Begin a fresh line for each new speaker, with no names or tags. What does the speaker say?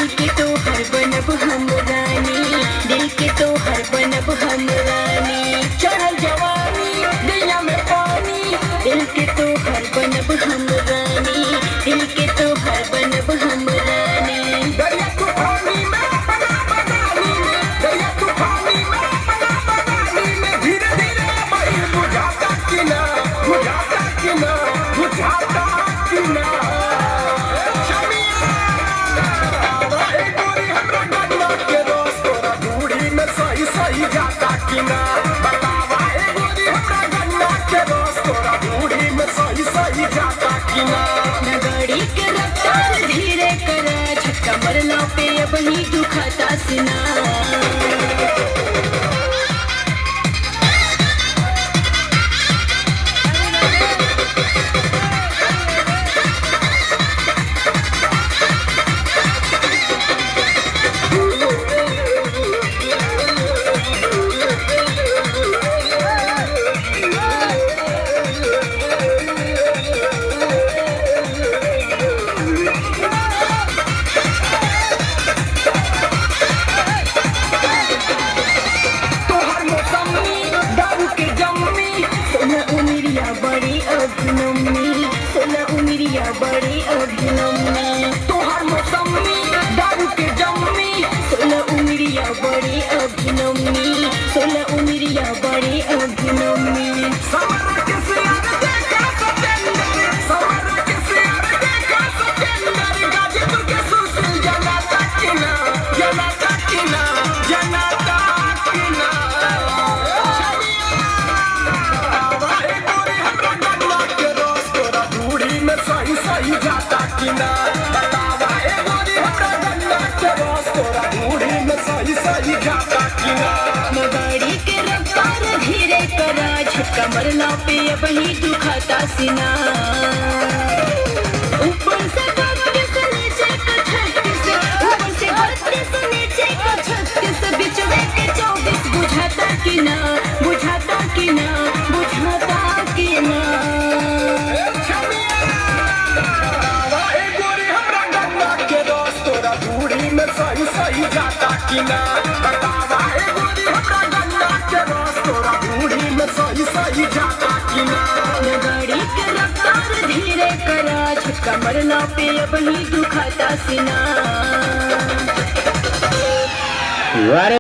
दिल के तो हर बनब हम रानी, दिल के तो हर बनब हम रानी। चढ़ल जवानी दिया में पानी, दिल के तो हर बनब हम रानी, दिल के तो हर बनब हम रानी।
दरिया तूफानी में बना बनानी में, दरिया तूफानी में बना बनानी में, धीरे धीरे वही बुझाता कि ना, बुझाता कि ना, बुझाता कि ना। सही सही जाता कि ना, बतावा ए गोरी हमरा गन्ना के रस तोरा बूढ़ी में सही सही जाता कि ना।
गाड़ी के रफ्तार धीरे करा, झटका मरला पे अब ही दुखाता सीना। बड़ी अभिनम्नी, सोलह उमिरिया बड़ी अभिनम्नी।
तोहर मौसमी दारू के जम्मी,
सोलह उमिरिया बड़ी अभिनम्नी, सोलह उमिरिया बड़ी अभिनम्नी।
सवरा के सियार देखा सतेंद्र, सवरा के सियार देखा सतेंद्र, गाजीपुर के सुशील जनाता कि ना, जनाता कि ना, जनाता कि ना। सही सही जाता कि ना, बतावा ए गोरी हमरा गन्ना के रस तोरा बूढ़ी में सही सही जाता कि ना।
गाड़ी के रफ्तार धीरे करा, झटका मरला पे अब ही दुखाता सीना। ऊपर से 32 नीचे का 36, ऊपर से 32 नीचे का 36, बिचवे के 24 बुझाता कि ना, बुझाता कि ना, बुझाता कि ना।
सही सही जाता कि ना, बतावा ए गोरी हमरा गन्ना के रस तोरा बूढ़ी में सही सही जाता कि ना।
गाड़ी के रफ्तार धीरे करा, झटका मरला पे अब ही दुखाता सीना।